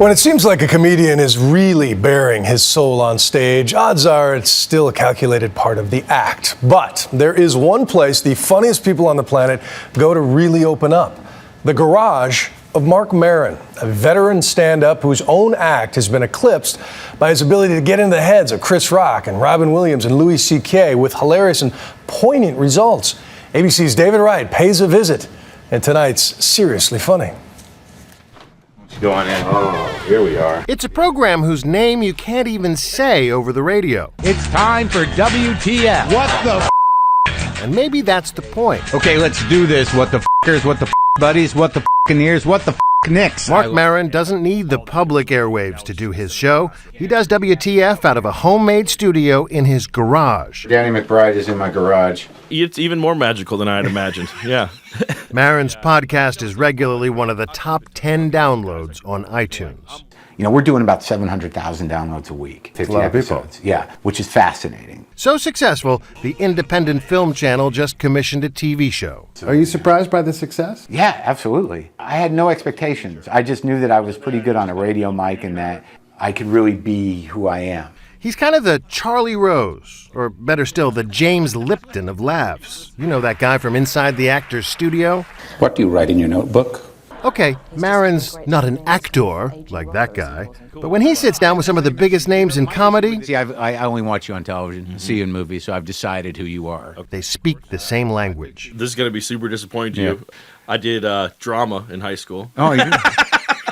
When it seems like a comedian is really bearing his soul on stage, odds are it's still a calculated part of the act. But there is one place the funniest people on the planet go to really open up: the garage of Marc Maron, a veteran stand-up whose own act has been eclipsed by his ability to get into the heads of Chris Rock and Robin Williams and Louis C.K. with hilarious and poignant results. ABC's David Wright pays a visit in tonight's Seriously Funny. Going in. Oh, here we are. It's a program whose name you can't even say over the radio. It's time for WTF. What the And maybe that's the point. Okay, let's do this. What the f***ers, what the buddies, what the f***ing ears, what the nicks. Marc Maron doesn't need the public airwaves to do his show. He does WTF out of a homemade studio in his garage. Danny McBride is in my garage. It's even more magical than I had imagined. Yeah. Maron's podcast is regularly one of the top 10 downloads on iTunes. You know, we're doing about 700,000 downloads a week. 50 episodes. Yeah, which is fascinating. So successful, the independent film channel just commissioned a TV show. Are you surprised by the success? Yeah, absolutely. I had no expectations. I just knew that I was pretty good on a radio mic and that I could really be who I am. He's kind of the Charlie Rose, or better still, the James Lipton of laughs. You know that guy from inside the actor's studio? What do you write in your notebook? Okay, Maron's not an actor like that guy, but when he sits down with some of the biggest names in comedy... See, I only watch you on television, see you in movies, so I've decided who you are. They speak the same language. This is going to be super disappointing to you. I did drama in high school. Oh,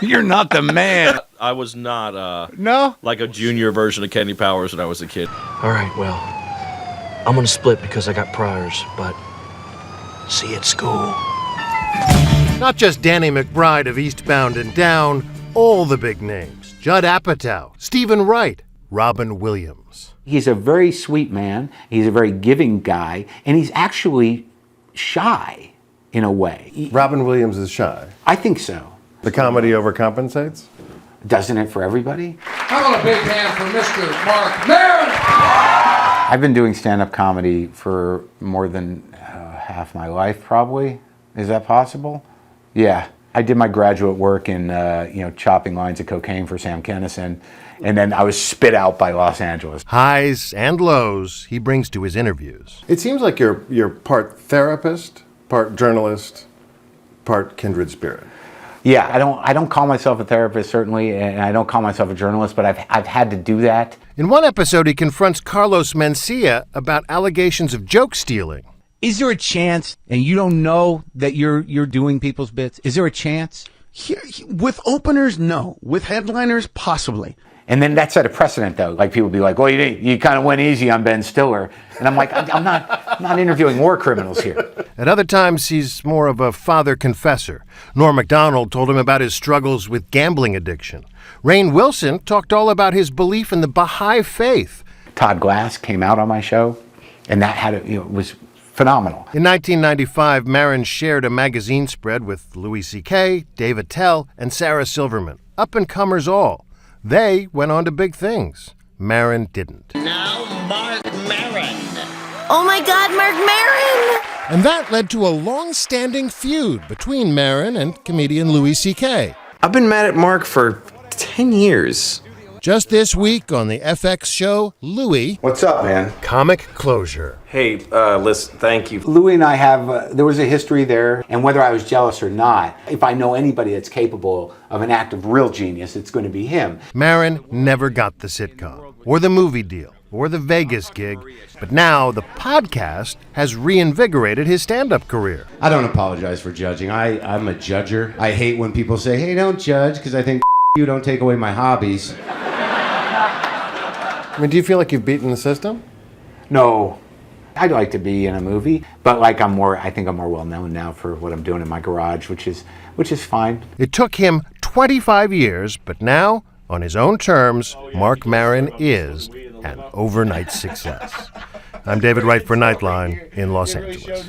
you're not the man. I was not No? like a junior version of Kenny Powers when I was a kid. All right, well, I'm going to split because I got priors, but see you at school. Not just Danny McBride of Eastbound and Down, all the big names. Judd Apatow, Stephen Wright, Robin Williams. He's a very sweet man. He's a very giving guy. And he's actually shy in a way. Robin Williams is shy. I think so. The comedy overcompensates? Doesn't it for everybody? How about a big hand for Mr. Marc Maron? I've been doing stand-up comedy for more than half my life, probably. Is that possible? Yeah. I did my graduate work in, chopping lines of cocaine for Sam Kinison, and then I was spit out by Los Angeles. Highs and lows he brings to his interviews. It seems like you're part therapist, part journalist, part kindred spirit. Yeah, I don't call myself a therapist, certainly, and I don't call myself a journalist, but I've had to do that. In one episode, he confronts Carlos Mencia about allegations of joke stealing. Is there a chance, and you don't know that you're doing people's bits? Is there a chance? With openers, no. With headliners, possibly. And then that set a precedent, though. Like, people be like, well, you kind of went easy on Ben Stiller. And I'm like, I'm not interviewing war criminals here. At other times, he's more of a father confessor. Norm Macdonald told him about his struggles with gambling addiction. Rainn Wilson talked all about his belief in the Baha'i faith. Todd Glass came out on my show, and that was phenomenal. In 1995, Maron shared a magazine spread with Louis C.K., Dave Attell, and Sarah Silverman. Up-and-comers all. They went on to big things. Maron didn't. Now Marc Maron. Oh my God, Marc Maron! And that led to a long-standing feud between Maron and comedian Louis C.K. I've been mad at Marc for 10 years. Just this week on the FX show, Louis. What's up, man? Comic closure. Hey, listen, thank you. Louis and I have, there was a history there, and whether I was jealous or not, if I know anybody that's capable of an act of real genius, it's going to be him. Maron never got the sitcom, or the movie deal, or the Vegas gig, but now the podcast has reinvigorated his stand-up career. I don't apologize for judging. I'm a judger. I hate when people say, hey, don't judge, because I think you don't take away my hobbies. I mean, do you feel like you've beaten the system? No. I'd like to be in a movie, but I think I'm more well known now for what I'm doing in my garage, which is fine. It took him 25 years, but now, on his own terms, Marc Maron is an overnight success. I'm David Wright for Nightline in Los Angeles.